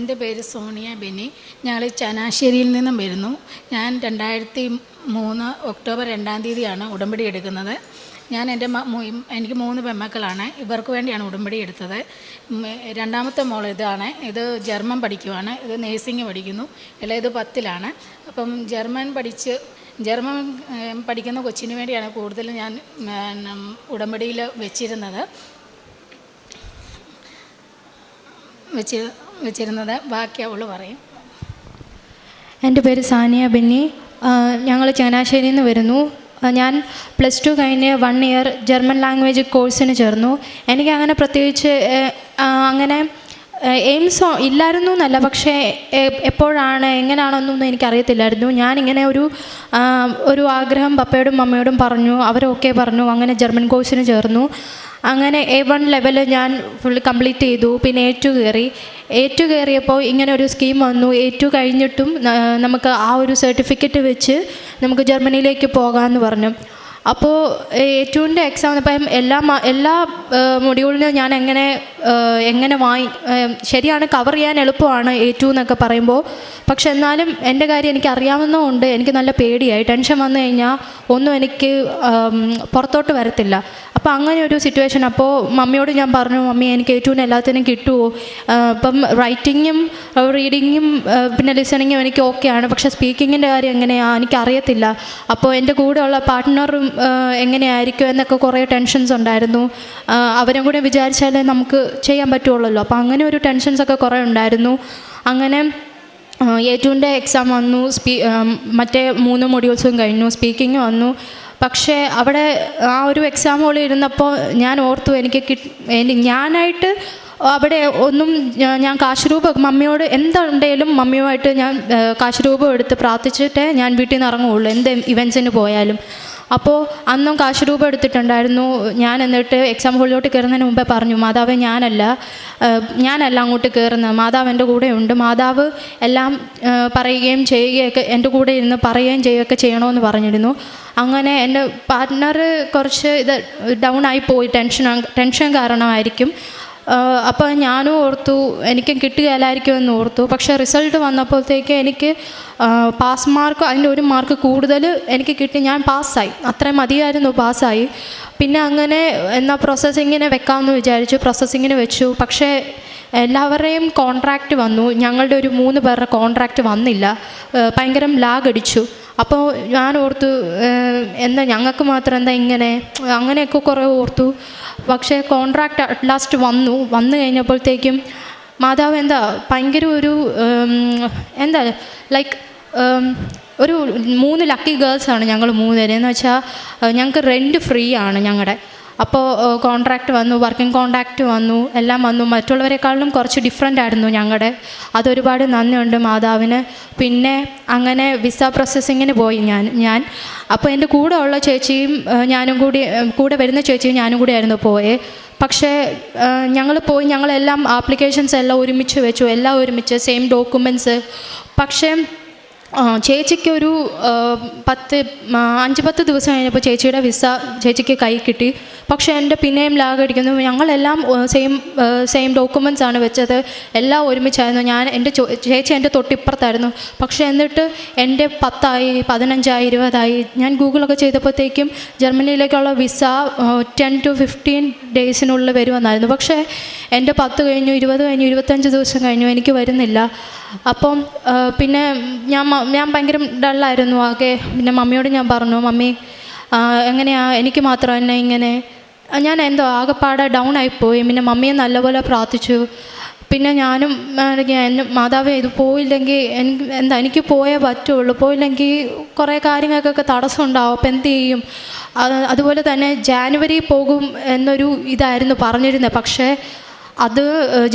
എൻ്റെ പേര് സോണിയ ബെന്നി. ഞങ്ങൾ ചങ്ങനാശ്ശേരിയിൽ നിന്നും വരുന്നു. ഞാൻ 2003 ഒക്ടോബർ 2-ാം തീയതിയാണ് ഉടമ്പടി എടുക്കുന്നത്. ഞാൻ എനിക്ക് 3 പെൺമക്കളാണ്. ഇവർക്ക് വേണ്ടിയാണ് ഉടമ്പടി എടുത്തത്. രണ്ടാമത്തെ മോൾ ഇതാണ്. ഇത് ജർമ്മൻ പഠിക്കുവാണ്. ഇത് നേഴ്സിംഗ് പഠിക്കുന്നു. ഇളയത് 10ലാണ്. അപ്പം ജർമ്മൻ പഠിക്കുന്ന കൊച്ചിന് വേണ്ടിയാണ് കൂടുതൽ ഞാൻ ഉടമ്പടിയിൽ വെച്ചിരുന്നത്. ബാക്കി അവൾ പറയും. എൻ്റെ പേര് സാനിയ ബെന്നി. ഞങ്ങൾ ചങ്ങനാശ്ശേരിയിൽ നിന്ന് വരുന്നു. ഞാൻ +2 കഴിഞ്ഞ് 1 ഇയർ ജർമ്മൻ ലാംഗ്വേജ് കോഴ്സിന് ചേർന്നു. എനിക്ക് അങ്ങനെ പ്രത്യേകിച്ച് അങ്ങനെ എയിംസ് ഇല്ലായിരുന്നു എന്നല്ല, പക്ഷേ എപ്പോഴാണ് എങ്ങനെയാണെന്നൊന്നും എനിക്കറിയത്തില്ലായിരുന്നു. ഞാനിങ്ങനെ ഒരു ആഗ്രഹം പപ്പയോടും മമ്മയോടും പറഞ്ഞു. അവരൊക്കെ പറഞ്ഞു. അങ്ങനെ ജർമ്മൻ കോഴ്സിന് ചേർന്നു. അങ്ങനെ A1 ലെവൽ ഞാൻ ഫുൾ കംപ്ലീറ്റ് ചെയ്തു. പിന്നെ A2 കയറിയപ്പോൾ ഇങ്ങനെ ഒരു സ്കീം വന്നു. A2 കഴിഞ്ഞിട്ടും നമുക്ക് ആ ഒരു സർട്ടിഫിക്കറ്റ് വെച്ച് നമുക്ക് ജർമ്മനിയിലേക്ക് പോകാമെന്ന് പറഞ്ഞു. അപ്പോൾ A2ൻ്റെ എക്സാം വന്നപ്പം എല്ലാ മൊഡ്യൂളിനും ഞാൻ എങ്ങനെ ശരിയാണ്, കവർ ചെയ്യാൻ എളുപ്പമാണ് A2 എന്നൊക്കെ പറയുമ്പോൾ. പക്ഷെ എന്നാലും എൻ്റെ കാര്യം എനിക്ക് അറിയാവുന്നതുകൊണ്ട് എനിക്ക് നല്ല പേടിയായി. ടെൻഷൻ വന്നു കഴിഞ്ഞാൽ ഒന്നും എനിക്ക് പുറത്തോട്ട് വരത്തില്ല. അപ്പോൾ അങ്ങനെ ഒരു സിറ്റുവേഷൻ. അപ്പോൾ മമ്മിയോട് ഞാൻ പറഞ്ഞു, മമ്മി എനിക്ക് A2ന് എല്ലാത്തിനും കിട്ടുമോ? ഇപ്പം റൈറ്റിങ്ങും റീഡിങ്ങും പിന്നെ ലിസണിങ്ങും എനിക്ക് ഓക്കെയാണ്, പക്ഷേ സ്പീക്കിങ്ങിൻ്റെ കാര്യം എങ്ങനെയാണ് എനിക്കറിയത്തില്ല. അപ്പോൾ എൻ്റെ കൂടെയുള്ള പാർട്ട്ണറും എങ്ങനെയായിരിക്കും എന്നൊക്കെ കുറേ ടെൻഷൻസ് ഉണ്ടായിരുന്നു. അവരും കൂടെ വിചാരിച്ചാലേ നമുക്ക് ചെയ്യാൻ പറ്റുള്ളൂ. അപ്പോൾ അങ്ങനെ ഒരു ടെൻഷൻസൊക്കെ കുറേ ഉണ്ടായിരുന്നു. അങ്ങനെ A2ൻ്റെ എക്സാം വന്നു. മറ്റേ 3 മൊഡ്യൂൾസും കഴിഞ്ഞു. സ്പീക്കിങ് വന്നു. പക്ഷേ അവിടെ ആ ഒരു എക്സാം ഹോളിൽ ഇരുന്നപ്പോൾ ഞാൻ ഓർത്തു, ഞാനായിട്ട് അവിടെ ഒന്നും ഞാൻ കാശ് രൂപം മമ്മിയോട് എന്തുണ്ടെങ്കിലും മമ്മിയുമായിട്ട് ഞാൻ കാശ് രൂപം എടുത്ത് പ്രാർത്ഥിച്ചിട്ടേ ഞാൻ വീട്ടിൽ നിന്ന് ഇറങ്ങുകയുള്ളൂ, എന്ത് ഇവൻസിന് പോയാലും. അപ്പോൾ അന്നും കാശ് രൂപം എടുത്തിട്ടുണ്ടായിരുന്നു. ഞാൻ എന്നിട്ട് എക്സാം ഹോളിലോട്ട് കയറുന്നതിന് മുമ്പേ പറഞ്ഞു, മാതാവേ ഞാനല്ല അങ്ങോട്ട് കയറുന്നത്, മാതാവ് എൻ്റെ കൂടെ ഉണ്ട്. മാതാവ് എല്ലാം പറയുകയും ചെയ്യുകയൊക്കെ എൻ്റെ കൂടെ ഇരുന്ന് പറയുകയും ചെയ്യുകയൊക്കെ ചെയ്യണമെന്ന് പറഞ്ഞിരുന്നു. അങ്ങനെ എൻ്റെ പാർട്ട്ണർ കുറച്ച് ഡൗൺ ആയിപ്പോയി. ടെൻഷൻ കാരണമായിരിക്കും. അപ്പോൾ ഞാനും ഓർത്തു എനിക്കും കിട്ടുകയില്ലായിരിക്കുമെന്ന് ഓർത്തു. പക്ഷേ റിസൾട്ട് വന്നപ്പോഴത്തേക്ക് എനിക്ക് പാസ് മാർക്ക് അതിൻ്റെ 1 മാർക്ക് കൂടുതൽ എനിക്ക് കിട്ടി. ഞാൻ പാസ്സായി. അത്രയും മതിയായിരുന്നു, പാസ്സായി. പിന്നെ അങ്ങനെ എന്നാൽ പ്രോസസ്സിങ്ങിന് വെക്കാമെന്ന് വിചാരിച്ചു. പ്രോസസ്സിങ്ങിന് വെച്ചു. പക്ഷേ എല്ലാവരുടെയും കോൺട്രാക്റ്റ് വന്നു. ഞങ്ങളുടെ ഒരു 3 പേരുടെ കോൺട്രാക്റ്റ് വന്നില്ല. ഭയങ്കര ലാഗ് അടിച്ചു. അപ്പോൾ ഞാൻ ഓർത്തു, എന്താ ഞങ്ങൾക്ക് മാത്രം എന്താ ഇങ്ങനെ, അങ്ങനെയൊക്കെ കുറേ ഓർത്തു. പക്ഷേ കോൺട്രാക്റ്റ് അറ്റ് ലാസ്റ്റ് വന്നു കഴിഞ്ഞപ്പോഴത്തേക്കും മാതാവ് ഭയങ്കര ഒരു 3 ലക്കി ഗേൾസാണ് ഞങ്ങൾ 3 പേര്. എന്ന് വെച്ചാൽ ഞങ്ങൾക്ക് റെൻറ്റ് ഫ്രീ ആണ് ഞങ്ങളുടെ. അപ്പോൾ കോൺട്രാക്റ്റ് വന്നു, വർക്കിംഗ് കോൺട്രാക്റ്റ് വന്നു, എല്ലാം വന്നു. മറ്റുള്ളവരെക്കാളും കുറച്ച് ഡിഫറെൻ്റ് ആയിരുന്നു ഞങ്ങളുടെ. അതൊരുപാട് നന്ദിയുണ്ട് മാതാവിന്. പിന്നെ അങ്ങനെ വിസ പ്രോസസ്സിങ്ങിന് പോയി ഞാൻ. അപ്പോൾ എൻ്റെ കൂടെ ഉള്ള ചേച്ചിയും കൂടെ വരുന്ന ചേച്ചിയും ഞാനും കൂടി ആയിരുന്നു പോയത്. പക്ഷേ ഞങ്ങളെല്ലാം ആപ്ലിക്കേഷൻസ് എല്ലാം ഒരുമിച്ച് വെച്ചു, എല്ലാം ഒരുമിച്ച് സെയിം ഡോക്യുമെൻറ്റ്സ്. പക്ഷേ ചേച്ചിക്ക് ഒരു 5-10 ദിവസം കഴിഞ്ഞപ്പോൾ ചേച്ചിയുടെ വിസ ചേച്ചിക്ക് കൈ കിട്ടി. പക്ഷേ എൻ്റെ പിന്നെയും ലാഗ് അടിക്കുന്നു. ഞങ്ങളെല്ലാം സെയിം ഡോക്യുമെൻറ്റ്സ് ആണ് വെച്ചത്, എല്ലാം ഒരുമിച്ചായിരുന്നു. ചേച്ചി എൻ്റെ തൊട്ടിപ്പുറത്തായിരുന്നു. പക്ഷേ എന്നിട്ട് എൻ്റെ 10ആയി, 15ആയി, 20ആയി. ഞാൻ ഗൂഗിളൊക്കെ ചെയ്തപ്പോഴത്തേക്കും ജർമ്മനിയിലേക്കുള്ള വിസ 10 to 15 ഡേയ്സിനുള്ളിൽ വരുമെന്നായിരുന്നു. പക്ഷേ എൻ്റെ 10 കഴിഞ്ഞു, 20 കഴിഞ്ഞു, 25 ദിവസം കഴിഞ്ഞു, എനിക്ക് വരുന്നില്ല. അപ്പം പിന്നെ ഞാൻ ഭയങ്കര ഡള്ളായിരുന്നു ആകെ. പിന്നെ മമ്മിയോട് ഞാൻ പറഞ്ഞു, മമ്മി എനിക്ക് മാത്രം എന്നെ ഇങ്ങനെ, ഞാൻ ആകെപ്പാടെ ഡൗൺ ആയിപ്പോയി. പിന്നെ മമ്മിയെ നല്ലപോലെ പ്രാർത്ഥിച്ചു. പിന്നെ ഞാനും മാതാവേ ഇത് പോയില്ലെങ്കിൽ എനിക്ക് പോയേ പറ്റുള്ളൂ, പോയില്ലെങ്കിൽ കുറേ കാര്യങ്ങൾക്കൊക്കെ തടസ്സം ഉണ്ടാവും, അപ്പം എന്ത് ചെയ്യും? അതുപോലെ തന്നെ ജാനുവരി പോകും എന്നൊരു ഇതായിരുന്നു പറഞ്ഞിരുന്നത്. പക്ഷേ അത്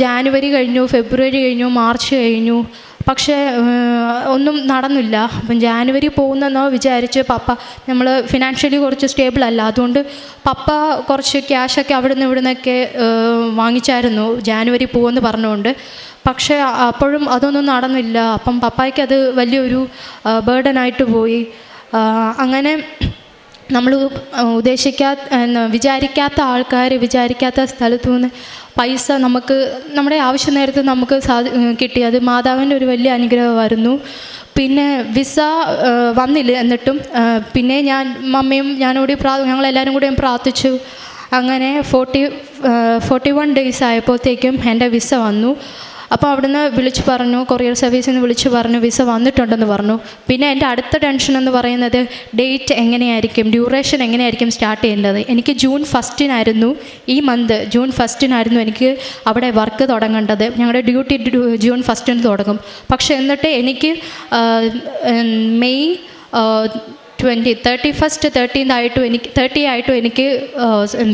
ജാനുവരി കഴിഞ്ഞു, ഫെബ്രുവരി കഴിഞ്ഞു, മാർച്ച് കഴിഞ്ഞു. പക്ഷേ ഒന്നും നടന്നില്ല. അപ്പം ജാനുവരി പോകുന്നെന്നോ വിചാരിച്ച് പപ്പ, നമ്മൾ ഫിനാൻഷ്യലി കുറച്ച് സ്റ്റേബിൾ അല്ല, അതുകൊണ്ട് പപ്പ കുറച്ച് ക്യാഷൊക്കെ അവിടെ നിന്നൊക്കെ വാങ്ങിച്ചായിരുന്നു ജാനുവരി പോകുമെന്ന് പറഞ്ഞുകൊണ്ട്. പക്ഷേ അപ്പോഴും അതൊന്നും നടന്നില്ല. അപ്പം പപ്പായ്ക്ക് അത് വലിയൊരു ബേർഡനായിട്ട് പോയി. അങ്ങനെ നമ്മൾ വിചാരിക്കാത്ത ആൾക്കാർ വിചാരിക്കാത്ത സ്ഥലത്തു നിന്ന് പൈസ നമുക്ക് നമ്മുടെ ആവശ്യ നേരത്ത് നമുക്ക് കിട്ടിയത് മാതാവിൻ്റെ ഒരു വലിയ അനുഗ്രഹമായിരുന്നു. പിന്നെ വിസ വന്നില്ല. എന്നിട്ടും പിന്നെ മമ്മിയും ഞാനോട് ഞങ്ങളെല്ലാവരും കൂടി പ്രാർത്ഥിച്ചു. അങ്ങനെ 41 ഡേയ്സ് ആയപ്പോഴത്തേക്കും എൻ്റെ വിസ വന്നു. അപ്പോൾ അവിടുന്ന് വിളിച്ചു പറഞ്ഞു, കൊറിയർ സർവീസിൽ നിന്ന് വിളിച്ചു പറഞ്ഞു വിസ വന്നിട്ടുണ്ടെന്ന് പറഞ്ഞു. പിന്നെ എൻ്റെ അടുത്ത ടെൻഷൻ എന്ന് പറയുന്നത് ഡേറ്റ് എങ്ങനെയായിരിക്കും, ഡ്യൂറേഷൻ എങ്ങനെയായിരിക്കും സ്റ്റാർട്ട് ചെയ്യേണ്ടത്. എനിക്ക് ജൂൺ 1 ഈ മന്ത് ജൂൺ 1 എനിക്ക് അവിടെ വർക്ക് തുടങ്ങേണ്ടത്. ഞങ്ങളുടെ ഡ്യൂട്ടി ജൂൺ 1 തുടങ്ങും. പക്ഷേ എന്നിട്ട് എനിക്ക് മെയ് 30 ആയിട്ടും എനിക്ക്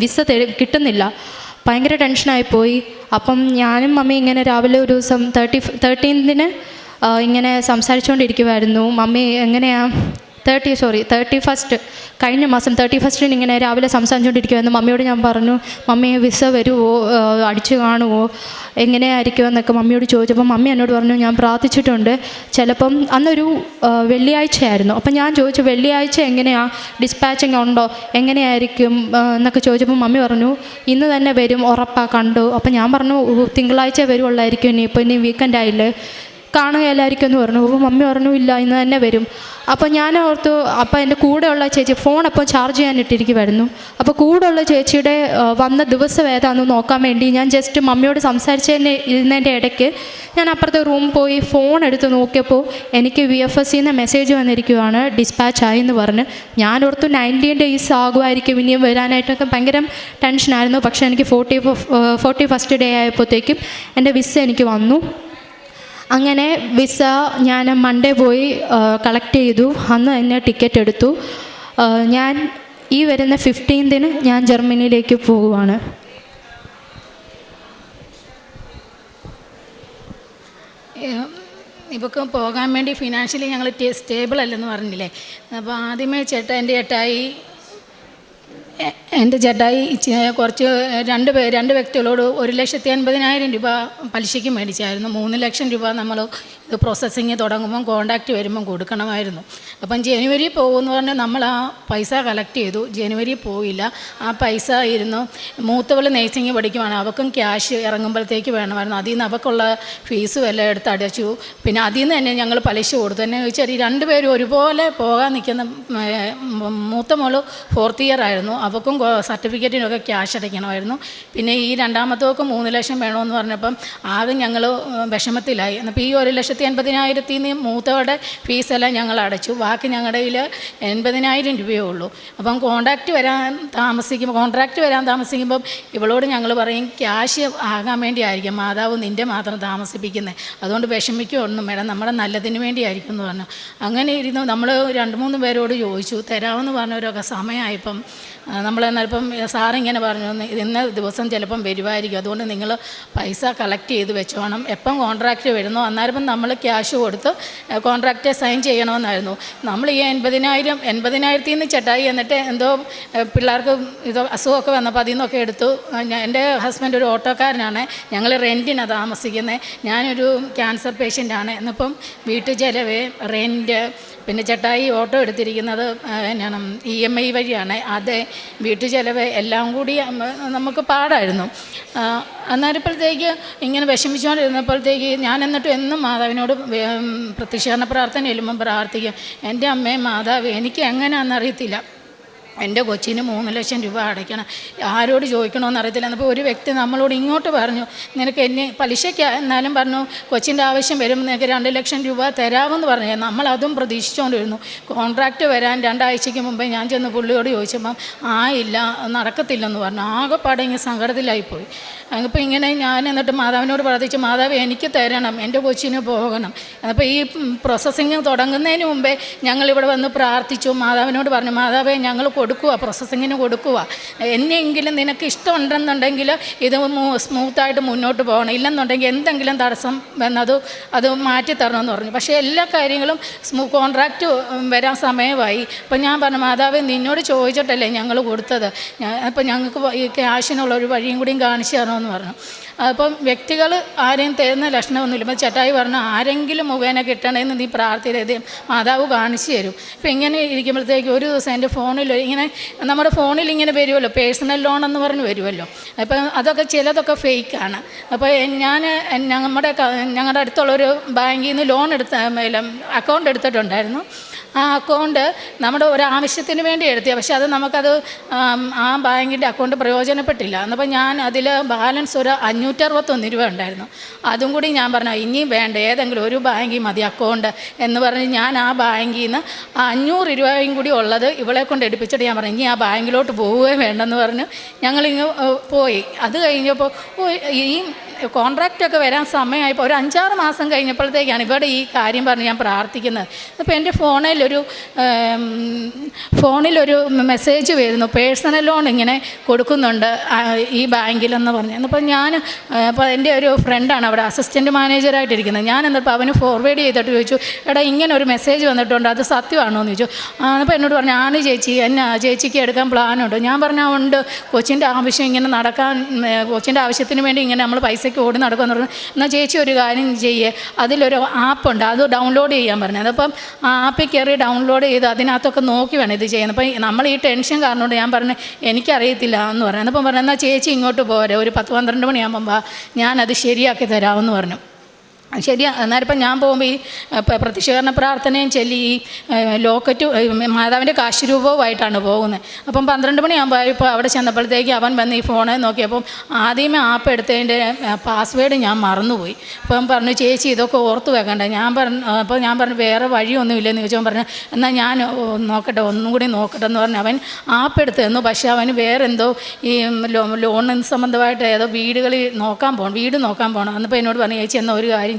വിസ കിട്ടുന്നില്ല. ഭയങ്കര ടെൻഷനായിപ്പോയി. അപ്പം ഞാനും മമ്മി ഇങ്ങനെ രാവിലെ ഒരു ദിവസം 13 ഇങ്ങനെ സംസാരിച്ചുകൊണ്ടിരിക്കുമായിരുന്നു. മമ്മി എങ്ങനെയാണ് 31 കഴിഞ്ഞ മാസം 31 ഇങ്ങനെ രാവിലെ സംസാരിച്ചുകൊണ്ടിരിക്കുമായിരുന്നു. മമ്മിയോട് ഞാൻ പറഞ്ഞു, മമ്മി വിസ വരുമോ, അടിച്ചു കാണുമോ, എങ്ങനെയായിരിക്കുമെന്നൊക്കെ മമ്മിയോട് ചോദിച്ചപ്പോൾ മമ്മി എന്നോട് പറഞ്ഞു ഞാൻ പ്രാർത്ഥിച്ചിട്ടുണ്ട്, ചിലപ്പം അന്നൊരു വെള്ളിയാഴ്ചയായിരുന്നു. അപ്പം ഞാൻ ചോദിച്ചു വെള്ളിയാഴ്ച എങ്ങനെയാണ്, ഡിസ്പാച്ചിങ് ഉണ്ടോ, എങ്ങനെയായിരിക്കും എന്നൊക്കെ ചോദിച്ചപ്പോൾ മമ്മി പറഞ്ഞു ഇന്ന് തന്നെ വരും, ഉറപ്പാണ്, കണ്ടു. അപ്പം ഞാൻ പറഞ്ഞു തിങ്കളാഴ്ച വരുവുള്ളായിരിക്കും, ഇനി വീക്കെൻഡ് ആയില്ലേ, കാണുകയല്ലായിരിക്കും എന്ന് പറഞ്ഞു. അപ്പോൾ മമ്മി പറഞ്ഞു ഇല്ല ഇന്ന് തന്നെ വരും. അപ്പോൾ ഞാൻ ഓർത്തു, അപ്പോൾ എൻ്റെ കൂടെയുള്ള ചേച്ചി ഫോൺ അപ്പോൾ ചാർജ് ചെയ്യാനിട്ടിരിക്കുമായിരുന്നു. അപ്പോൾ കൂടെയുള്ള ചേച്ചിയുടെ വന്ന ദിവസം ഏതാണെന്ന് നോക്കാൻ വേണ്ടി ഞാൻ ജസ്റ്റ് മമ്മിയോട് ഇരുന്നതിൻ്റെ ഇടയ്ക്ക് ഞാൻ അപ്പുറത്തെ റൂമിൽ പോയി ഫോൺ എടുത്ത് നോക്കിയപ്പോൾ എനിക്ക് VFSന്ന് മെസ്സേജ് വന്നിരിക്കുവാണ് ഡിസ്പാച്ച് ആയി എന്ന് പറഞ്ഞ്. ഞാനോർത്തു 19 ഡേയ്സ് ആകുമായിരിക്കും ഇനിയും വരാനായിട്ടൊക്കെ ഭയങ്കര ടെൻഷനായിരുന്നു. പക്ഷേ എനിക്ക് 41st ഡേ ആയപ്പോഴത്തേക്കും എൻ്റെ വിസ എനിക്ക് വന്നു. അങ്ങനെ വിസ ഞാൻ മൺഡേ പോയി കളക്ട് ചെയ്തു. അന്ന് തന്നെ ടിക്കറ്റ് എടുത്തു. ഞാൻ ഈ വരുന്ന 15 ഞാൻ ജർമ്മനിയിലേക്ക് പോവുകയാണ്. ഇവർക്ക് പോകാൻ വേണ്ടി ഫിനാൻഷ്യലി ഞങ്ങൾ സ്റ്റേബിൾ അല്ലെന്ന് പറഞ്ഞില്ലേ. അപ്പോൾ ആദ്യമേ എൻ്റെ ചേട്ടായി കുറച്ച് രണ്ട് വ്യക്തികളോട് 1,80,000 രൂപ പലിശയ്ക്ക് മേടിച്ചായിരുന്നു. 3 ലക്ഷം രൂപ നമ്മൾ ഇത് പ്രോസസ്സിങ് തുടങ്ങുമ്പം കോണ്ടാക്റ്റ് വരുമ്പം കൊടുക്കണമായിരുന്നു. അപ്പം ജനുവരി പോകുമെന്ന് പറഞ്ഞാൽ നമ്മൾ ആ പൈസ കളക്ട് ചെയ്തു. ജനുവരി പോയില്ല. ആ പൈസ ഇരുന്നു. മൂത്തവൾ നേഴ്സിംഗ് പഠിക്കുവാണ്, അവൾക്കും ക്യാഷ് ഇറങ്ങുമ്പോഴത്തേക്ക് വേണമായിരുന്നു. അതിൽ നിന്ന് അവൾക്കുള്ള ഫീസും എല്ലാം എടുത്ത് അടച്ചു. പിന്നെ അതിൽ നിന്ന് തന്നെ ഞങ്ങൾ പലിശ കൊടുത്തു. എന്നെ ചോദിച്ചാൽ 2 പേരും ഒരുപോലെ പോകാൻ നിൽക്കുന്ന മൂത്ത മോള് 4th ഇയർ ആയിരുന്നു. അവൾക്കും സർട്ടിഫിക്കറ്റിനൊക്കെ ക്യാഷ് അടയ്ക്കണമായിരുന്നു. പിന്നെ ഈ രണ്ടാമത്തവർക്ക് 3 ലക്ഷം വേണമെന്ന് പറഞ്ഞപ്പം ആകെ ഞങ്ങൾ വിഷമത്തിലായി. അപ്പോൾ ഈ 1,80,000 മൂത്തവരുടെ ഫീസെല്ലാം ഞങ്ങൾ അടച്ചു. ബാക്കി ഞങ്ങളുടെ കയ്യിൽ 80,000 രൂപയേ ഉള്ളൂ. അപ്പം കോൺട്രാക്റ്റ് വരാൻ താമസിക്കുമ്പം ഇവളോട് ഞങ്ങൾ പറയും ക്യാഷ് ആകാൻ വേണ്ടി ആയിരിക്കും മാതാവ് നിൻ്റെ മാത്രം താമസിപ്പിക്കുന്നത്, അതുകൊണ്ട് വിഷമിക്കുകയൊന്നും വേണം, നമ്മുടെ നല്ലതിന് വേണ്ടിയായിരിക്കും എന്ന് പറഞ്ഞു. അങ്ങനെ ഇരുന്ന് നമ്മൾ 2-3 പേരോട് ചോദിച്ചു, തരാമെന്ന് പറഞ്ഞവരൊക്കെ സമയമായപ്പം നമ്മളെന്നാലിപ്പം സാറിങ്ങനെ പറഞ്ഞു ഇന്ന ദിവസം ചിലപ്പം വരുമായിരിക്കും, അതുകൊണ്ട് നിങ്ങൾ പൈസ കളക്ട് ചെയ്ത് വെച്ചോണം, എപ്പം കോൺട്രാക്റ്റ് വരുന്നോ അന്നേരം നമ്മൾ ക്യാഷ് കൊടുത്ത് കോൺട്രാക്റ്റ് സൈൻ ചെയ്യണമെന്നായിരുന്നു. നമ്മൾ ഈ 80,000 ചേട്ടായി എന്നിട്ട് എന്തോ പിള്ളേർക്ക് അസുഖമൊക്കെ വന്നപ്പോൾ അതിൽ നിന്നൊക്കെ എടുത്തു. എൻ്റെ ഹസ്ബൻഡ് ഒരു ഓട്ടോക്കാരനാണ്, ഞങ്ങൾ റെൻറ്റിനാണ് താമസിക്കുന്നത്. ഞാനൊരു ക്യാൻസർ പേഷ്യൻ്റാണ്. എന്നിപ്പം വീട്ടു ചിലവ്, റെൻറ്റ്, പിന്നെ ചേട്ടായി ഓട്ടോ എടുത്തിരിക്കുന്നത് എന്നാണ് EMI വഴിയാണ്. അത് വീട്ടു ചിലവ് എല്ലാം കൂടി നമുക്ക് പാടായിരുന്നു. അന്നേരപ്പോഴത്തേക്ക് ഇങ്ങനെ വിഷമിച്ചുകൊണ്ടിരുന്നപ്പോഴത്തേക്ക് ഞാൻ എന്നിട്ട് എന്നും മാതാവിനോട് പ്രത്യക്ഷീകരണ പ്രാർത്ഥന ചെല്ലുമ്പം പ്രാർത്ഥിക്കും, എൻ്റെ അമ്മേ മാതാവ് എനിക്ക് എങ്ങനെയാണെന്നറിയത്തില്ല, എൻ്റെ കൊച്ചിന് 3 ലക്ഷം രൂപ അടയ്ക്കണം, ആരോട് ചോദിക്കണമെന്ന് അറിയത്തില്ല. എന്നപ്പോൾ ഒരു വ്യക്തി നമ്മളോട് ഇങ്ങോട്ട് പറഞ്ഞു, നിനക്ക് എന്നെ പലിശയ്ക്ക് എന്നാലും പറഞ്ഞു കൊച്ചിൻ്റെ ആവശ്യം വരുമ്പോൾ നിനക്ക് 2 ലക്ഷം രൂപ തരാമെന്ന് പറഞ്ഞു. നമ്മളതും പ്രതീക്ഷിച്ചുകൊണ്ടിരുന്നു. കോൺട്രാക്റ്റ് വരാൻ 2 ആഴ്ചയ്ക്ക് മുമ്പേ ഞാൻ ചെന്ന് പുള്ളിയോട് ചോദിച്ചപ്പം ഇല്ല നടക്കത്തില്ലെന്ന് പറഞ്ഞു. ആകെപ്പാടെ ഇങ്ങനെ സങ്കടത്തിലായിപ്പോയി. അപ്പോൾ ഇങ്ങനെ ഞാൻ എന്നിട്ട് മാതാവിനോട് പ്രാർത്ഥിച്ചു, മാതാവ് എനിക്ക് തരണം, എൻ്റെ കൊച്ചിന് പോകണം. അപ്പോൾ ഈ പ്രോസസ്സിങ് തുടങ്ങുന്നതിന് മുമ്പേ ഞങ്ങളിവിടെ വന്ന് പ്രാർത്ഥിച്ചു, മാതാവിനോട് പറഞ്ഞു, മാതാവേ ഞങ്ങൾ പ്രോസസ്സിങ്ങിന് കൊടുക്കുക, എന്നെങ്കിലും നിനക്ക് ഇഷ്ടമുണ്ടെന്നുണ്ടെങ്കിൽ ഇത് സ്മൂത്തായിട്ട് മുന്നോട്ട് പോകണം, ഇല്ലെന്നുണ്ടെങ്കിൽ എന്തെങ്കിലും തടസ്സം അത് മാറ്റി തരണമെന്ന് പറഞ്ഞു. പക്ഷേ എല്ലാ കാര്യങ്ങളും കോൺട്രാക്റ്റ് വരാൻ സമയമായി. അപ്പം ഞാൻ പറഞ്ഞു, മാതാവ് നിന്നോട് ചോദിച്ചിട്ടല്ലേ ഞങ്ങൾ കൊടുത്തത്, അപ്പോൾ ഞങ്ങൾക്ക് ഈ ക്യാഷിനുള്ളൊരു വഴിയും കൂടിയും കാണിച്ചു തരണമെന്ന് പറഞ്ഞു. അപ്പം വ്യക്തികൾ ആരെയും തരുന്ന ലക്ഷണമൊന്നുമില്ല. ഇപ്പം ചേട്ടായി പറഞ്ഞു ആരെങ്കിലും മുഖേന കിട്ടണമെന്ന് നീ പ്രാർത്ഥിച്ചത് മാതാവ് കാണിച്ചു തരും. ഇപ്പം ഇങ്ങനെ ഇരിക്കുമ്പോഴത്തേക്ക് ഒരു ദിവസം എൻ്റെ ഫോണിൽ ഇങ്ങനെ നമ്മുടെ ഫോണിൽ ഇങ്ങനെ വരുമല്ലോ, പേഴ്സണൽ ലോൺ എന്ന് പറഞ്ഞ് വരുമല്ലോ. അപ്പം അതൊക്കെ ചിലതൊക്കെ ഫേക്കാണ്. അപ്പോൾ ഞങ്ങളുടെ അടുത്തുള്ളൊരു ബാങ്കിൽ നിന്ന് ലോൺ അക്കൗണ്ട് എടുത്തിട്ടുണ്ടായിരുന്നു. ആ അക്കൗണ്ട് നമ്മുടെ ഒരാവശ്യത്തിന് വേണ്ടി എടുത്തിയ, പക്ഷേ അത് നമുക്കത് ആ ബാങ്കിൻ്റെ അക്കൗണ്ട് പ്രയോജനപ്പെട്ടില്ല. എന്നപ്പോൾ ഞാൻ അതിൽ ബാലൻസ് ഒരു 561 രൂപ ഉണ്ടായിരുന്നു. അതും കൂടി ഞാൻ പറഞ്ഞു ഇനിയും വേണ്ട, ഏതെങ്കിലും ഒരു ബാങ്കിൽ മതി അക്കൗണ്ട് എന്ന് പറഞ്ഞ് ഞാൻ ആ ബാങ്കിൽ നിന്ന് 500 രൂപയും കൂടി ഉള്ളത് ഇവളെ കൊണ്ട് എടുപ്പിച്ചിട്ട് ഞാൻ പറഞ്ഞു ഇനി ആ ബാങ്കിലോട്ട് പോവുകയും വേണ്ടെന്ന് പറഞ്ഞ് ഞങ്ങളിങ്ങ് പോയി. അത് കഴിഞ്ഞപ്പോൾ ഈ കോൺട്രാക്റ്റൊക്കെ വരാൻ സമയമായപ്പോൾ ഒരു 5-6 മാസം കഴിഞ്ഞപ്പോഴത്തേക്കാണ് ഇവിടെ ഈ കാര്യം പറഞ്ഞ് ഞാൻ പ്രാർത്ഥിക്കുന്നത്. അപ്പോൾ എൻ്റെ ഫോണിലൊരു മെസ്സേജ് വരുന്നു, പേഴ്സണൽ ലോൺ ഇങ്ങനെ കൊടുക്കുന്നുണ്ട് ഈ ബാങ്കിലെന്ന് പറഞ്ഞു. അപ്പോൾ അപ്പോൾ എൻ്റെ ഒരു ഫ്രണ്ടാണ് അവിടെ അസിസ്റ്റൻറ്റ് മാനേജറായിട്ടിരിക്കുന്നത്. ഞാൻ എന്നിപ്പോൾ അവന് ഫോർവേഡ് ചെയ്തിട്ട് ചോദിച്ചു, എടാ ഇങ്ങനെ ഒരു മെസ്സേജ് വന്നിട്ടുണ്ട്, അത് സത്യമാണോ എന്ന് ചോദിച്ചു. അപ്പോൾ എന്നോട് പറഞ്ഞു ആണ് ചേച്ചി, ചേച്ചിക്ക് എടുക്കാൻ പ്ലാനുണ്ട്. ഞാൻ പറഞ്ഞു ഉണ്ട്, കൊച്ചിൻ്റെ ആവശ്യം ഇങ്ങനെ നടക്കാൻ, കൊച്ചിൻ്റെ ആവശ്യത്തിന് വേണ്ടി ഇങ്ങനെ നമ്മൾ പൈസ ഓടി നടക്കുമെന്ന് പറഞ്ഞു. എന്നാൽ ചേച്ചി ഒരു കാര്യം ചെയ്യേ, അതിലൊരു ആപ്പുണ്ട്, അത് ഡൗൺലോഡ് ചെയ്യാൻ പറഞ്ഞത്. അപ്പം ആ ആപ്പിൽ കയറി ഡൗൺലോഡ് ചെയ്ത് അതിനകത്തൊക്കെ നോക്കി വേണം ഇത് ചെയ്യുന്നത്. അപ്പം നമ്മൾ ഈ ടെൻഷൻ കാരണം കൊണ്ട് ഞാൻ പറഞ്ഞു എനിക്കറിയത്തില്ല എന്ന് പറഞ്ഞു. അപ്പം പറഞ്ഞു എന്നാൽ ചേച്ചി ഇങ്ങോട്ട് പോരെ, ഒരു 10-12 മണിയാകുമ്പം വാ, ഞാനത് ശരിയാക്കി തരാമെന്ന് പറഞ്ഞു. ശരി, അന്നേരം ഇപ്പം ഞാൻ പോകുമ്പോൾ ഈ പ്രത്യക്ഷീകരണ പ്രാർത്ഥനയും ചൊല്ലി ഈ ലോക്കറ്റ് മാതാവിൻ്റെ കാശുരൂപവുമായിട്ടാണ് പോകുന്നത്. അപ്പം 12 മണിയാകുമ്പോൾ ഇപ്പോൾ അവിടെ ചെന്നപ്പോഴത്തേക്ക് അവൻ വന്ന് ഈ ഫോണിൽ നോക്കിയപ്പം ആദ്യമേ ആപ്പ് എടുത്തതിൻ്റെ പാസ്വേഡ് ഞാൻ മറന്നുപോയി. അപ്പം പറഞ്ഞു ചേച്ചി ഇതൊക്കെ ഓർത്ത് വെക്കണ്ട. അപ്പോൾ ഞാൻ പറഞ്ഞു വേറെ വഴിയൊന്നും ഇല്ലെന്ന് ചോദിച്ചവൻ പറഞ്ഞു എന്നാൽ ഞാൻ നോക്കട്ടെ, ഒന്നും കൂടി നോക്കട്ടെ എന്ന് പറഞ്ഞ് അവൻ ആപ്പ് എടുത്ത് തന്നു. പക്ഷേ അവന് വേറെന്തോ ഈ ലോൺ സംബന്ധമായിട്ട് ഏതോ വീട് നോക്കാൻ പോകണം. അന്നിപ്പോൾ എന്നോട് പറഞ്ഞു ചേച്ചി എന്നാൽ ഒരു കാര്യം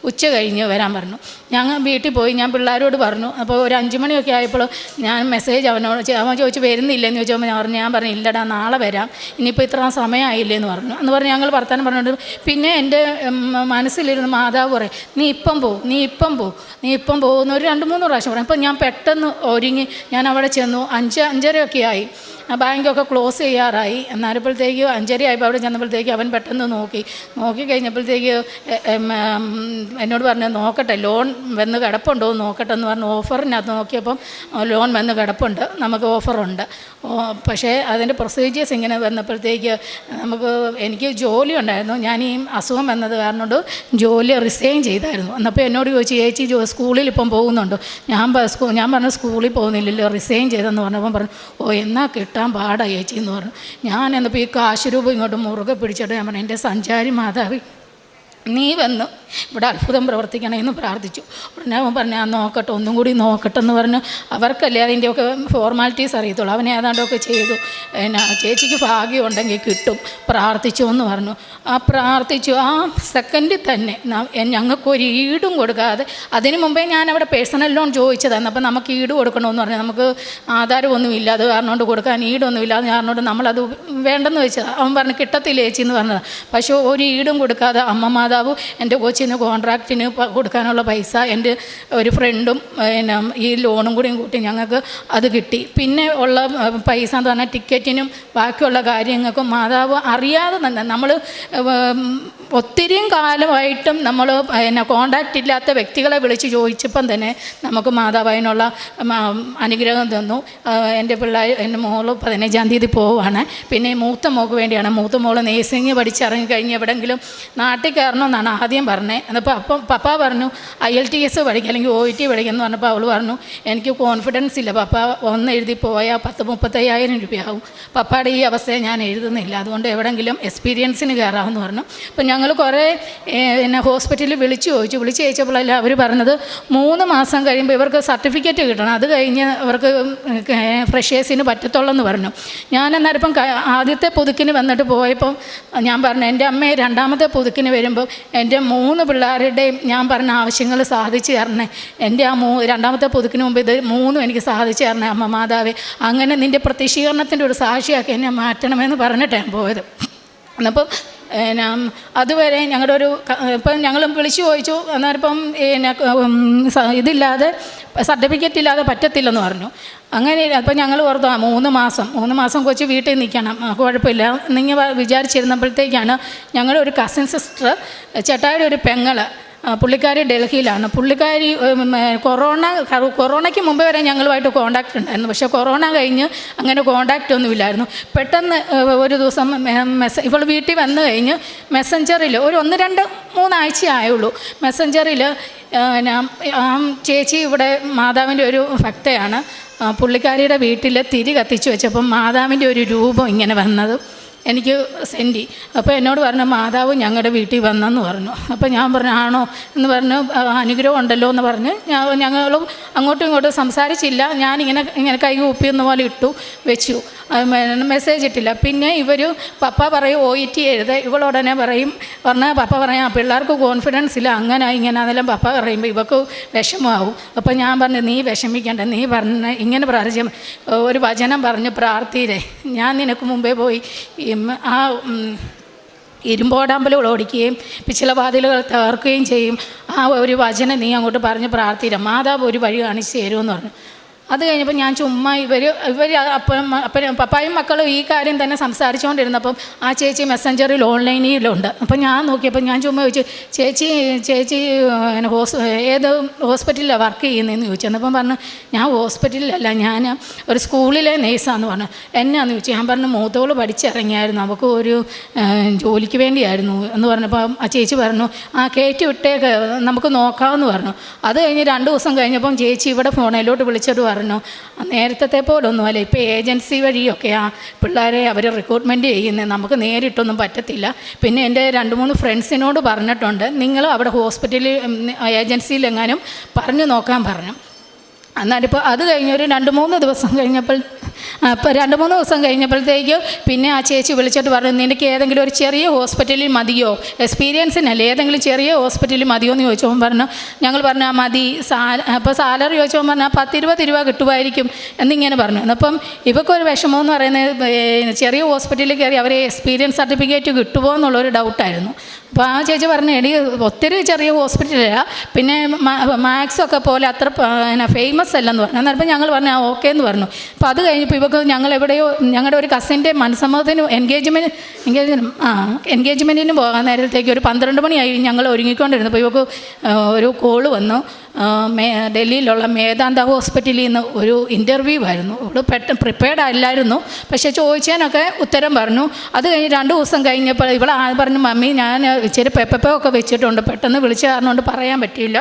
ഉച്ച കഴിഞ്ഞ് വരാൻ പറഞ്ഞു. ഞങ്ങൾ വീട്ടിൽ പോയി, ഞാൻ പിള്ളേരോട് പറഞ്ഞു. അപ്പോൾ ഒരു 5 മണിയൊക്കെ ആയപ്പോൾ ഞാൻ മെസ്സേജ് അവൻ ചോദിച്ചു വരുന്നില്ലെന്ന് ചോദിച്ചപ്പോൾ ഞാൻ പറഞ്ഞു ഇല്ലടാ നാളെ വരാം, ഇനിയിപ്പോൾ ഇത്ര സമയമായില്ലേന്ന് പറഞ്ഞു. എന്ന് പറഞ്ഞ് ഞങ്ങൾ വർത്തമാനം പറഞ്ഞിട്ട് പിന്നെ എൻ്റെ മനസ്സിലിരുന്ന് മാതാവ് പറയും നീ ഇപ്പം പോകുന്ന ഒരു 2-3 പ്രാവശ്യം പറയും. അപ്പം ഞാൻ പെട്ടെന്ന് ഒരുങ്ങി ഞാൻ അവിടെ ചെന്നു. 5-5:30 ആയി, ബാങ്കൊക്കെ ക്ലോസ് ചെയ്യാറായി. എന്നാലപ്പോഴത്തേക്ക് 5:30 ആയപ്പോൾ അവിടെ ചെന്നപ്പോഴത്തേക്ക് അവൻ പെട്ടെന്ന് നോക്കി കഴിഞ്ഞപ്പോഴത്തേക്ക് എന്നോട് പറഞ്ഞു നോക്കട്ടെ ലോൺ വന്ന് കിടപ്പുണ്ടോ എന്ന് നോക്കട്ടെ എന്ന് പറഞ്ഞു. ഓഫറിനകത്ത് നോക്കിയപ്പം ലോൺ വന്ന് കിടപ്പുണ്ട്, നമുക്ക് ഓഫറുണ്ട്. പക്ഷേ അതിൻ്റെ പ്രൊസീജിയേഴ്സ് ഇങ്ങനെ വന്നപ്പോഴത്തേക്ക് എനിക്ക് ജോലി ഉണ്ടായിരുന്നു. ഞാൻ ഈ അസുഖം വന്നത് കാരണം കൊണ്ട് ജോലി റിസൈൻ ചെയ്തായിരുന്നു. എന്നപ്പോൾ എന്നോട് ചോദിച്ചു ചേച്ചി സ്കൂളിൽ ഇപ്പം പോകുന്നുണ്ടോ? ഞാൻ പറഞ്ഞു സ്കൂളിൽ പോകുന്നില്ലല്ലോ, റിസൈൻ ചെയ്തെന്ന് പറഞ്ഞപ്പം പറഞ്ഞു എന്നാൽ കിട്ടാൻ പാടാ ചേച്ചി എന്ന് പറഞ്ഞു. ഞാൻ എന്നപ്പോൾ ഈ കാശ് രൂപ ഇങ്ങോട്ട് മുറുകെ പിടിച്ചിട്ട് ഞാൻ പറഞ്ഞു എൻ്റെ സഞ്ചാരി മാതാവി നീ വന്ന് ഇവിടെ അത്ഭുതം പ്രവർത്തിക്കണമെന്ന് പ്രാർത്ഥിച്ചു. ഉടനെ അവൻ പറഞ്ഞു ഞാൻ നോക്കട്ടെ, ഒന്നും കൂടി നോക്കട്ടെ എന്ന് പറഞ്ഞു. അവർക്കല്ലേ അതിൻ്റെയൊക്കെ ഫോർമാലിറ്റീസ് അറിയത്തുള്ളൂ. അവനെ ഏതാണ്ടൊക്കെ ചെയ്തു. ചേച്ചിക്ക് ഭാഗ്യം ഉണ്ടെങ്കിൽ കിട്ടും, പ്രാർത്ഥിച്ചു എന്ന് പറഞ്ഞു. പ്രാർത്ഥിച്ചു. ആ സെക്കൻഡിൽ തന്നെ ഞങ്ങൾക്കൊരു ഈടും കൊടുക്കാതെ, അതിന് മുമ്പേ ഞാൻ അവിടെ പേഴ്സണൽ ലോൺ ചോദിച്ചതായിരുന്നു. അപ്പം നമുക്ക് ഈട് കൊടുക്കണമെന്ന് പറഞ്ഞു. നമുക്ക് ആധാരമൊന്നുമില്ല, അത് കാരണം കൊണ്ട് കൊടുക്കാൻ ഈടൊന്നുമില്ല, അത് കാരണം കൊണ്ട് നമ്മളത് വേണ്ടെന്ന് വെച്ചത്. അവൻ പറഞ്ഞു കിട്ടത്തില്ല ചേച്ചി എന്ന് പറഞ്ഞത്. പക്ഷേ ഒരു ഈടും കൊടുക്കാതെ അമ്മ മാതാവ് എൻ്റെ കൊച്ചിന് കോൺട്രാക്റ്റിന് കൊടുക്കാനുള്ള പൈസ എൻ്റെ ഒരു ഫ്രണ്ടും ഈ ലോണും കൂടിയും കൂട്ടി ഞങ്ങൾക്ക് അത് കിട്ടി. പിന്നെ ഉള്ള പൈസ എന്ന് പറഞ്ഞാൽ ടിക്കറ്റിനും ബാക്കിയുള്ള കാര്യങ്ങൾക്കും മാതാവ് അറിയാതെ തന്നെ നമ്മൾ ഒത്തിരിയും കാലമായിട്ടും നമ്മൾ കോണ്ടാക്റ്റ് ഇല്ലാത്ത വ്യക്തികളെ വിളിച്ച് ചോദിച്ചപ്പം തന്നെ നമുക്ക് മാതാവ് അതിനുള്ള അനുഗ്രഹം തന്നു. എൻ്റെ മോള് 15-ാം തീയതി പോവുകയാണ്. പിന്നെ മൂത്ത മോൾക്ക് വേണ്ടിയാണ്. മൂത്ത മോള് നേഴ്സിംഗ് പഠിച്ചിറങ്ങിക്കഴിഞ്ഞ് എവിടെയെങ്കിലും നാട്ടിൽ കയറണമെന്നാണ് ആദ്യം പറഞ്ഞത്. അപ്പം പപ്പ പറഞ്ഞു IELTS പഠിക്കുക അല്ലെങ്കിൽ OET പഠിക്കുമെന്ന് പറഞ്ഞപ്പോൾ അവൾ പറഞ്ഞു എനിക്ക് കോൺഫിഡൻസ് ഇല്ല പപ്പ, ഒന്ന് എഴുതി പോയാൽ 30-35,000 രൂപയാവും. പപ്പയുടെ ഈ അവസ്ഥയെ ഞാൻ എഴുതുന്നില്ല, അതുകൊണ്ട് എവിടെയെങ്കിലും എക്സ്പീരിയൻസിന് കയറാമെന്ന് പറഞ്ഞു. അപ്പം ഞങ്ങൾ കുറേ ഹോസ്പിറ്റലിൽ വിളിച്ചു ചോദിച്ചപ്പോഴല്ല അവർ പറഞ്ഞത് 3 മാസം കഴിയുമ്പോൾ ഇവർക്ക് സർട്ടിഫിക്കറ്റ് കിട്ടണം, അത് കഴിഞ്ഞ് അവർക്ക് ഫ്രഷേഴ്സിന് പറ്റത്തുള്ളെന്ന് പറഞ്ഞു. ഞാൻ അന്നേരം ഇപ്പം ആദ്യത്തെ പുതുക്കിന് വന്നിട്ട് പോയപ്പം ഞാൻ പറഞ്ഞു എൻ്റെ അമ്മയെ 2ാമത്തെ പുതുക്കിന് വരുമ്പോൾ എൻ്റെ 3 പിള്ളേരുടെയും ഞാൻ പറഞ്ഞ ആവശ്യങ്ങൾ സാധിച്ചു തരണേ. എൻ്റെ ആ 2ാമത്തെ പുതുക്കിന് മുമ്പ് ഇത് 3 എനിക്ക് സാധിച്ചു തരണേ അമ്മ മാതാവേ, അങ്ങനെ നിൻ്റെ പ്രത്യക്ഷീകരണത്തിൻ്റെ ഒരു സാക്ഷിയാക്കി എന്നെ മാറ്റണമെന്ന് പറഞ്ഞിട്ടാണ് പോയത്. അപ്പം അതുവരെ ഞങ്ങളുടെ ഒരു ഇപ്പം ഞങ്ങൾ വിളിച്ചു ചോദിച്ചു, അന്നേരം ഇതില്ലാതെ സർട്ടിഫിക്കറ്റ് ഇല്ലാതെ പറ്റത്തില്ലെന്ന് പറഞ്ഞു. അങ്ങനെ അപ്പം ഞങ്ങൾ ഓർത്തു 3 മാസം കൊച്ച് വീട്ടിൽ നിൽക്കണം, കുഴപ്പമില്ല നിങ്ങൾ വിചാരിച്ചിരുന്നപ്പോഴത്തേക്കാണ് ഞങ്ങളുടെ ഒരു കസിൻ സിസ്റ്റർ, ചേട്ടായുടെ ഒരു പെങ്ങൾ, പുള്ളിക്കാരി ഡൽഹിയിലാണ്. പുള്ളിക്കാരി കൊറോണയ്ക്ക് മുമ്പേ വരെ ഞങ്ങളുമായിട്ട് കോണ്ടാക്റ്റ് ഉണ്ടായിരുന്നു. പക്ഷേ കൊറോണ കഴിഞ്ഞ് അങ്ങനെ കോണ്ടാക്റ്റ് ഒന്നുമില്ലായിരുന്നു. പെട്ടെന്ന് ഒരു ദിവസം ഇവൾ വീട്ടിൽ വന്നു കഴിഞ്ഞ് മെസ്സഞ്ചറിൽ ഒരു 1-2-3 ആഴ്ച ആയുള്ളൂ. മെസ്സഞ്ചറിൽ ചേച്ചി ഇവിടെ മാതാവിൻ്റെ ഒരു ഭക്തയാണ്, പുള്ളിക്കാരിയുടെ വീട്ടിൽ തിരി കത്തിച്ച് വെച്ചപ്പം മാതാവിൻ്റെ ഒരു രൂപം ഇങ്ങനെ വന്നത് എനിക്ക് സെൻഡ്. അപ്പോൾ എന്നോട് പറഞ്ഞു മാതാവ് ഞങ്ങളുടെ വീട്ടിൽ വന്നെന്ന് പറഞ്ഞു. അപ്പോൾ ഞാൻ പറഞ്ഞു ആണോ എന്ന് പറഞ്ഞു, അനുഗ്രഹം ഉണ്ടല്ലോ എന്ന് പറഞ്ഞ് ഞങ്ങളും അങ്ങോട്ടും ഇങ്ങോട്ടും സംസാരിച്ചില്ല. ഞാനിങ്ങനെ കൈ കൂപ്പിയെന്ന പോലെ ഇട്ടു വെച്ചു, മെസ്സേജ് ഇട്ടില്ല. പിന്നെ ഇവർ പപ്പ പറയും OET എഴുത, ഇവളുടനെ പറഞ്ഞാൽ പപ്പ പറയാം പിള്ളേർക്ക് കോൺഫിഡൻസ് ഇല്ല, അങ്ങനെ ഇങ്ങനെ അതെല്ലാം പപ്പ പറയുമ്പോൾ ഇവൾക്ക് വിഷമമാവും. അപ്പോൾ ഞാൻ പറഞ്ഞു നീ വിഷമിക്കേണ്ട, നീ ഇങ്ങനെ ഒരു വചനം പറഞ്ഞ് പ്രാർത്ഥിയില്ലേ, ഞാൻ നിനക്ക് മുമ്പേ പോയി ആ ഇരുമ്പോടാമ്പലുകൾ ഓടിക്കുകയും പിച്ചളവാതിലുകൾ തകർക്കുകയും ചെയ്യും. ആ ഒരു വചനം നീ അങ്ങോട്ട് പറഞ്ഞ് പ്രാർത്ഥിയില്ല, മാതാവ് ഒരു വഴി കാണിച്ച് തരുമെന്ന് പറഞ്ഞു. അത് കഴിഞ്ഞപ്പോൾ ഞാൻ ചുമ്മാ ഇവർ പപ്പായും മക്കളും ഈ കാര്യം തന്നെ സംസാരിച്ചുകൊണ്ടിരുന്നപ്പം ആ ചേച്ചി മെസ്സഞ്ചറിൽ ഓൺലൈനിലുണ്ട്. അപ്പം ഞാൻ നോക്കിയപ്പോൾ ഞാൻ ചുമ്മാ ചോദിച്ചു ചേച്ചി ഏത് ഹോസ്പിറ്റലിലാണ് വർക്ക് ചെയ്യുന്നതെന്ന് ചോദിച്ചു. എന്നപ്പം പറഞ്ഞു ഞാൻ ഹോസ്പിറ്റലിലല്ല, ഞാൻ ഒരു സ്കൂളിലെ നേഴ്സാന്ന് പറഞ്ഞു. എന്നാന്ന് ചോദിച്ചു. ഞാൻ പറഞ്ഞു മൂത്തോള് പഠിച്ചിറങ്ങിയായിരുന്നു, അവൾക്ക് ഒരു ജോലിക്ക് വേണ്ടിയായിരുന്നു എന്ന് പറഞ്ഞപ്പോൾ ആ ചേച്ചി പറഞ്ഞു കയറ്റി വിട്ടേക്ക് നമുക്ക് നോക്കാമെന്ന് പറഞ്ഞു. അത് കഴിഞ്ഞ് 2 ദിവസം കഴിഞ്ഞപ്പം ചേച്ചി ഇവിടെ ഫോണിലോട്ട് വിളിച്ചിട്ട് പറഞ്ഞു നേരത്തെ പോലൊന്നുമല്ല, ഇപ്പോൾ ഏജൻസി വഴിയൊക്കെയാണ് പിള്ളേരെ അവർ റിക്രൂട്ട്മെൻറ്റ് ചെയ്യുന്നത്, നമുക്ക് നേരിട്ടൊന്നും പറ്റത്തില്ല. പിന്നെ എൻ്റെ 2-3 ഫ്രണ്ട്സിനോട് പറഞ്ഞിട്ടുണ്ട്, നിങ്ങൾ അവിടെ ഹോസ്പിറ്റലിൽ ഏജൻസിയിലെങ്ങാനും പറഞ്ഞു നോക്കാൻ പറഞ്ഞു. എന്നാലിപ്പോൾ അത് കഴിഞ്ഞൊരു 2-3 ദിവസം കഴിഞ്ഞപ്പോഴത്തേക്ക് പിന്നെ ആ ചേച്ചി വിളിച്ചിട്ട് പറഞ്ഞു നിനക്ക് ഏതെങ്കിലും ഒരു ചെറിയ ഹോസ്പിറ്റലിൽ മതിയോ, എക്സ്പീരിയൻസിനല്ലേ ഏതെങ്കിലും ചെറിയ ഹോസ്പിറ്റലിൽ മതിയോ എന്ന് ചോദിച്ചപ്പോൾ പറഞ്ഞു. ഞങ്ങൾ പറഞ്ഞു മതി. അപ്പോൾ സാലറി ചോദിച്ചപ്പോൾ പറഞ്ഞാൽ 10-20 രൂപ കിട്ടുമായിരിക്കും എന്നിങ്ങനെ പറഞ്ഞു. അപ്പം ഇവക്കൊരു വിഷമമെന്ന് പറയുന്നത് ചെറിയ ഹോസ്പിറ്റലിൽ കയറി അവരെ എക്സ്പീരിയൻസ് സർട്ടിഫിക്കറ്റ് കിട്ടുമോ എന്നുള്ളൊരു ഡൗട്ടായിരുന്നു. അപ്പോൾ ആ ചേച്ചി പറഞ്ഞു എടി ഒത്തിരി ചെറിയ ഹോസ്പിറ്റലല്ല, പിന്നെ മാക്സൊക്കെ പോലെ അത്ര ഫേമസ് അല്ലെന്ന് പറഞ്ഞു. അന്നേരം ഞങ്ങൾ പറഞ്ഞു ഓക്കെ എന്ന് പറഞ്ഞു. അപ്പോൾ അത് കഴിഞ്ഞപ്പോൾ ഇവർക്ക് ഞങ്ങൾ എവിടെയോ ഞങ്ങളുടെ ഒരു കസിൻ്റെ മനസ്സമ്മതത്തിന് എൻഗേജ്മെൻറ്റിന് പോകാൻ നേരത്തേക്ക് ഒരു 12 മണിയായി ഞങ്ങൾ ഒരുങ്ങിക്കൊണ്ടിരുന്നപ്പോൾ ഇവർക്ക് ഒരു കോള് വന്നു. ഡൽഹിയിലുള്ള മേദാന്ത ഹോസ്പിറ്റലിൽ നിന്ന് ഒരു ഇൻ്റർവ്യൂ ആയിരുന്നു. ഇവിടെ പ്രിപ്പയർഡ് അല്ലായിരുന്നു, പക്ഷേ ചോദിച്ചതിനൊക്കെ ഉത്തരം പറഞ്ഞു. അത് കഴിഞ്ഞ് 2 ദിവസം കഴിഞ്ഞപ്പോൾ ഇവിടെ പറഞ്ഞു മമ്മി ഞാൻ ഇച്ചിരി പെപ്പപ്പൊക്കെ വെച്ചിട്ടുണ്ട്, പെട്ടെന്ന് വിളിച്ച കാരണം കൊണ്ട് പറയാൻ പറ്റിയില്ല,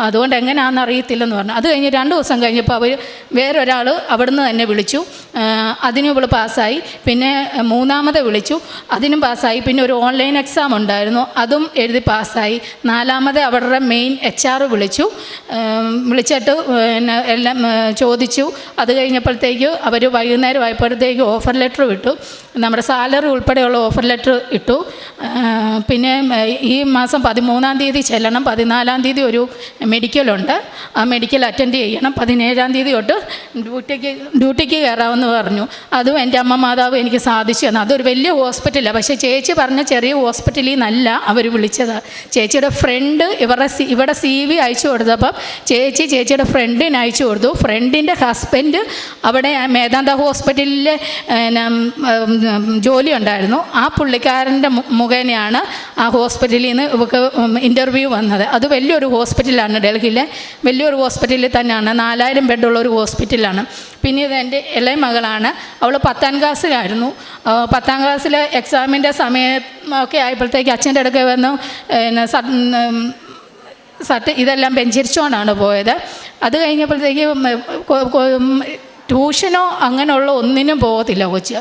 അതുകൊണ്ട് എങ്ങനെയാണെന്ന് അറിയത്തില്ലെന്ന് പറഞ്ഞു. അത് കഴിഞ്ഞ് 2 ദിവസം കഴിഞ്ഞപ്പോൾ അവർ വേറൊരാൾ അവിടുന്ന് തന്നെ വിളിച്ചു, അതിനും ഇവൾ പാസ്സായി. പിന്നെ 3ാമത് വിളിച്ചു, അതിനും പാസ്സായി. പിന്നെ ഒരു ഓൺലൈൻ എക്സാം ഉണ്ടായിരുന്നു, അതും എഴുതി പാസ്സായി. 4ാമത് അവരുടെ മെയിൻ HR വിളിച്ചിട്ട് എല്ലാം ചോദിച്ചു. അത് കഴിഞ്ഞപ്പോഴത്തേക്ക് അവർ വൈകുന്നേരം ആയപ്പോഴത്തേക്ക് ഓഫർ ലെറ്റർ വിട്ടു, നമ്മുടെ സാലറി ഉൾപ്പെടെയുള്ള ഓഫർ ലെറ്റർ ഇട്ടു. പിന്നെ ഈ മാസം 13-ാം തീയതി ചെല്ലണം, 14-ാം തീയതി ഒരു മെഡിക്കലുണ്ട്, ആ മെഡിക്കൽ അറ്റൻഡ് ചെയ്യണം, 17-ാം തീയതി തൊട്ട് ഡ്യൂട്ടിക്ക് കയറാമെന്ന് പറഞ്ഞു. അതും എൻ്റെ അമ്മ മാതാവ് എനിക്ക് സാധിച്ചു തന്നു. അതൊരു വലിയ ഹോസ്പിറ്റലാണ്, പക്ഷേ ചേച്ചി പറഞ്ഞ ചെറിയ ഹോസ്പിറ്റലിൽ നിന്നല്ല അവർ വിളിച്ചത്. ചേച്ചിയുടെ ഫ്രണ്ട് ഇവിടെ CV അയച്ചു കൊടുത്തപ്പം ചേച്ചിയുടെ ഫ്രണ്ടിന് അയച്ചു കൊടുത്തു. ഫ്രണ്ടിൻ്റെ ഹസ്ബൻഡ് അവിടെ മേദാന്ത ഹോസ്പിറ്റലിൽ ജോലി ഉണ്ടായിരുന്നു. ആ പുള്ളിക്കാരൻ്റെ മുഖേനയാണ് ആ ഹോസ്പിറ്റലിൽ നിന്ന് ഇവർക്ക് ഇൻ്റർവ്യൂ വന്നത്. അത് വലിയൊരു ഹോസ്പിറ്റലാണ്, ഡൽഹിയിലെ വലിയൊരു ഹോസ്പിറ്റലിൽ തന്നെയാണ്, 4000 ബെഡുള്ള ഒരു ഹോസ്പിറ്റലാണ്. പിന്നെ ഇത് എൻ്റെ ഇളയ മകളാണ്, അവൾ 10ാം ക്ലാസ്സിലായിരുന്നു. 10ാം ക്ലാസ്സിലെ എക്സാമിൻ്റെ സമയമൊക്കെ ആയപ്പോഴത്തേക്ക് അച്ഛൻ്റെ അടുക്കെ വന്നു ഇതെല്ലാം വെഞ്ചരിച്ചുകൊണ്ടാണ് പോയത്. അത് കഴിഞ്ഞപ്പോഴത്തേക്ക് ട്യൂഷനോ അങ്ങനെയുള്ള ഒന്നിനും പോകത്തില്ല കൊച്ച്.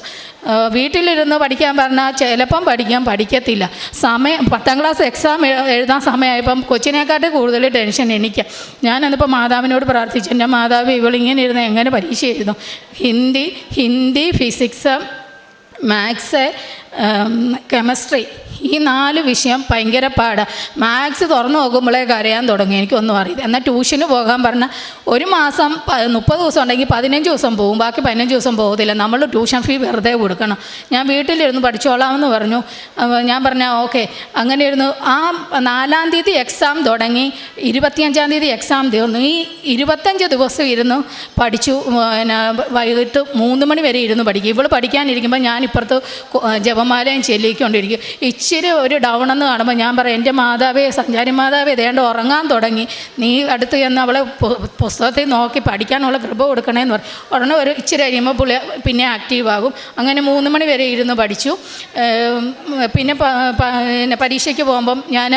വീട്ടിലിരുന്ന് പഠിക്കാൻ പറഞ്ഞാൽ ചിലപ്പം പഠിക്കത്തില്ല. 10ാം ക്ലാസ് എക്സാം എഴുതാൻ സമയമായപ്പം കൊച്ചിനെക്കാട്ടും കൂടുതൽ ടെൻഷൻ എനിക്ക്. ഞാനന്നിപ്പോൾ മാതാവിനോട് പ്രാർത്ഥിച്ചു, എൻ്റെ മാതാവ് ഇവളിങ്ങനെ ഇരുന്ന് എങ്ങനെ പരീക്ഷ എഴുതും? ഹിന്ദി, ഫിസിക്സ്, മാത്സ്, കെമിസ്ട്രി ഈ 4 വിഷയം ഭയങ്കര പാടാണ്. മാത്സ് തുറന്നു നോക്കുമ്പോഴേ കരയാൻ തുടങ്ങി. എനിക്കൊന്നും അറിയില്ല. എന്നാൽ ട്യൂഷന് പോകാൻ പറഞ്ഞാൽ ഒരു മാസം 30 ദിവസം ഉണ്ടെങ്കിൽ 15 ദിവസം പോകും, ബാക്കി 15 ദിവസം പോകത്തില്ല. നമ്മൾ ട്യൂഷൻ ഫീ വെറുതെ കൊടുക്കണം. ഞാൻ വീട്ടിലിരുന്ന് പഠിച്ചോളാമെന്ന് പറഞ്ഞു. ഞാൻ പറഞ്ഞാൽ ഓക്കെ. അങ്ങനെ ഇരുന്നു. ആ 4-ാം തീയതി എക്സാം തുടങ്ങി, 25-ാം തീയതി എക്സാം തീർന്നു. ഈ 25 ദിവസം ഇരുന്ന് പഠിച്ചു. പിന്നെ വൈകിട്ട് 3 മണി വരെ ഇരുന്ന് പഠിക്കും. ഇവൾ പഠിക്കാനിരിക്കുമ്പോൾ ഞാൻ ഇപ്പുറത്ത് ജപമാലയും ചെല്ലിക്കൊണ്ടിരിക്കും. ഇച്ചിരി ഒരു ഡൗണെന്ന് കാണുമ്പോൾ ഞാൻ പറയും, എൻ്റെ മാതാവേ, സഞ്ചാരി മാതാവേ, ദേണ്ട ഉറങ്ങാൻ തുടങ്ങി, നീ അടുത്ത് ചെന്ന് അവളെ പുസ്തകത്തിൽ നോക്കി പഠിക്കാനുള്ള കൃപ കൊടുക്കണേന്ന് പറയും. ഉടനെ ഒരു ഇച്ചിരി കഴിയുമ്പോൾ പുള്ളി പിന്നെ ആക്റ്റീവാകും. അങ്ങനെ 3 മണി വരെ ഇരുന്ന് പഠിച്ചു. പിന്നെ പരീക്ഷയ്ക്ക് പോകുമ്പം ഞാൻ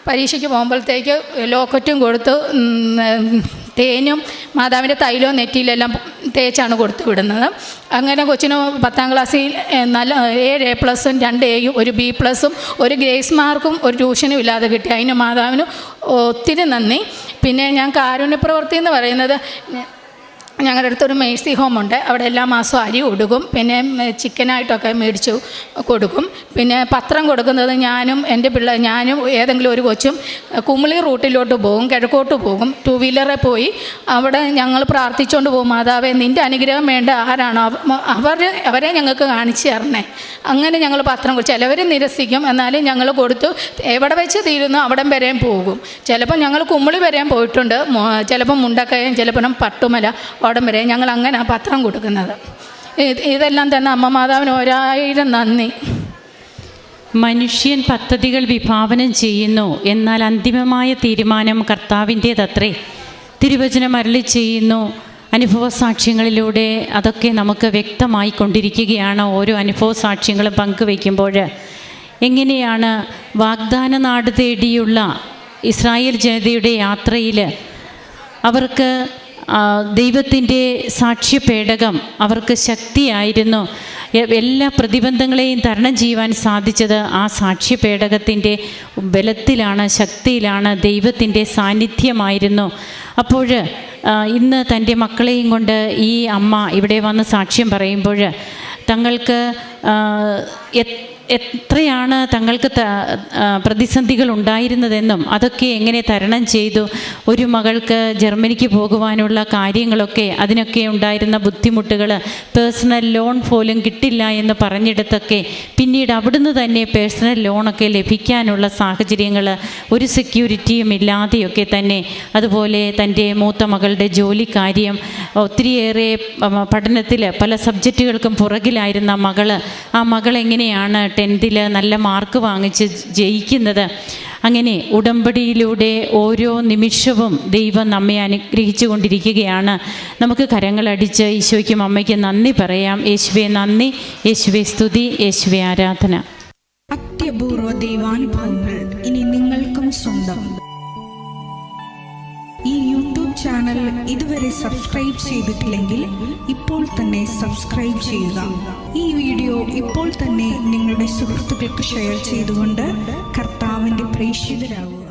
പരീക്ഷയ്ക്ക് പോകുമ്പോഴത്തേക്ക് ലോക്കറ്റും കൊടുത്ത് തേനും മാതാവിൻ്റെ തൈലവും നെറ്റിയിലെല്ലാം തേച്ചാണ് കൊടുത്തു വിടുന്നത്. അങ്ങനെ കൊച്ചിന് 10ാം ക്ലാസ്സിൽ നല്ല 7 A+, 2 Aയും 1 B+, 1 ഗ്രേസ് മാർക്കും ഒരു ട്യൂഷനും ഇല്ലാതെ കിട്ടി. അതിന് മാതാവിന് ഒത്തിരി നന്ദി. പിന്നെ ഞാൻ കാരുണ്യപ്രവൃത്തി എന്ന് പറയുന്നത്, ഞങ്ങളുടെ അടുത്തൊരു മേഴ്സി ഹോമുണ്ട്. അവിടെ എല്ലാ മാസവും അരി കൊടുക്കും, പിന്നെ ചിക്കനായിട്ടൊക്കെ മേടിച്ചു കൊടുക്കും. പിന്നെ പത്രം കൊടുക്കുന്നത് ഞാനും ഏതെങ്കിലും ഒരു കൊച്ചും കുമിളി റൂട്ടിലോട്ട് പോകും, കിഴക്കോട്ട് പോകും. 2 വീലറിൽ പോയി അവിടെ ഞങ്ങൾ പ്രാർത്ഥിച്ചുകൊണ്ട് പോകും, മാതാവേ നിൻ്റെ അനുഗ്രഹം വേണ്ട ആരാണോ അവരെ ഞങ്ങൾക്ക് കാണിച്ചു തരണേ. അങ്ങനെ ഞങ്ങൾ പത്രം കൊടുക്കും. ചിലവർ നിരസിക്കും, എന്നാലും ഞങ്ങൾ കൊടുത്തു. എവിടെ വെച്ച് തീരുന്നു അവിടം വരെയും പോകും. ചിലപ്പോൾ ഞങ്ങൾ കുമിളി വരെയും പോയിട്ടുണ്ട്, ചിലപ്പോൾ മുണ്ടക്കയം, ചിലപ്പോൾ പട്ടുമല, അവിടം വരെ ഞങ്ങൾ അങ്ങനെ പത്രം കൊടുക്കുന്നത്. ഇതെല്ലാം തന്നെ അമ്മ മാതാവിന് 1000 നന്ദി. മനുഷ്യൻ പദ്ധതികൾ വിഭാവനം ചെയ്യുന്നു, എന്നാൽ അന്തിമമായ തീരുമാനം കർത്താവിൻ്റേതത്രേ. തിരുവചനം അരുളി ചെയ്യുന്നു. അനുഭവ സാക്ഷ്യങ്ങളിലൂടെ അതൊക്കെ നമുക്ക് വ്യക്തമായി കൊണ്ടിരിക്കുകയാണ്. ഓരോ അനുഭവ സാക്ഷ്യങ്ങളും പങ്കുവയ്ക്കുമ്പോൾ എങ്ങനെയാണ് വാഗ്ദാന നാട് തേടിയുള്ള ഇസ്രായേൽ ജനതയുടെ യാത്രയിൽ അവർക്ക് ദൈവത്തിൻ്റെ സാക്ഷ്യപേടകം അവർക്ക് ശക്തിയായിരുന്നു. എല്ലാ പ്രതിബന്ധങ്ങളെയും തരണം ചെയ്യുവാൻ സാധിച്ചത് ആ സാക്ഷ്യപേടകത്തിൻ്റെ ബലത്തിലാണ്, ശക്തിയിലാണ്, ദൈവത്തിൻ്റെ സാന്നിധ്യമായിരുന്നു. അപ്പോൾ ഇന്ന് തൻ്റെ മക്കളെയും കൊണ്ട് ഈ അമ്മ ഇവിടെ വന്ന് സാക്ഷ്യം പറയുമ്പോൾ തങ്ങൾക്ക് എത്രയാണ് തങ്ങൾക്ക് പ്രതിസന്ധികൾ ഉണ്ടായിരുന്നതെന്നും അതൊക്കെ എങ്ങനെ തരണം ചെയ്തു. ഒരു മകൾക്ക് ജർമ്മനിക്ക് പോകുവാനുള്ള കാര്യങ്ങളൊക്കെ, അതിനൊക്കെ ഉണ്ടായിരുന്ന ബുദ്ധിമുട്ടുകൾ, പേഴ്സണൽ ലോൺ പോലും കിട്ടില്ല എന്ന് പറഞ്ഞിടത്തൊക്കെ പിന്നീട് അവിടുന്ന് തന്നെ പേഴ്സണൽ ലോണൊക്കെ ലഭിക്കാനുള്ള സാഹചര്യങ്ങൾ, ഒരു സെക്യൂരിറ്റിയും ഇല്ലാതെയൊക്കെ തന്നെ. അതുപോലെ തൻ്റെ മൂത്ത മകളുടെ ജോലിക്കാര്യം, ഒത്തിരിയേറെ പഠനത്തിൽ പല സബ്ജക്റ്റുകൾക്കും പുറകിലായിരുന്ന ആ മകൾ എങ്ങനെയാണ് 10th നല്ല മാർക്ക് വാങ്ങിച്ച് ജയിക്കുന്നത്. അങ്ങനെ ഉടമ്പടിയിലൂടെ ഓരോ നിമിഷവും ദൈവം നമ്മെ അനുഗ്രഹിച്ചു കൊണ്ടിരിക്കുകയാണ്. നമുക്ക് കരങ്ങളടിച്ച് ഈശോയ്ക്കും അമ്മയ്ക്കും നന്ദി പറയാം. യേശുവേ നന്ദി, യേശുവേ സ്തുതി, യേശുവേ ആരാധന. അത്യപൂർവ ദൈവാനുഭവങ്ങൾ ഇനി നിങ്ങൾക്കും സ്വന്തം. ഈ യൂട്യൂബ് ചാനൽ ഇതുവരെ സബ്സ്ക്രൈബ് ചെയ്തിട്ടില്ലെങ്കിൽ ഇപ്പോൾ തന്നെ സബ്സ്ക്രൈബ് ചെയ്യുക. ഈ വീഡിയോ ഇപ്പോൾ തന്നെ നിങ്ങളുടെ സുഹൃത്തുക്കൾക്ക് ഷെയർ ചെയ്തുകൊണ്ട് കർത്താവിൻ്റെ പ്രേക്ഷിതരാകുക.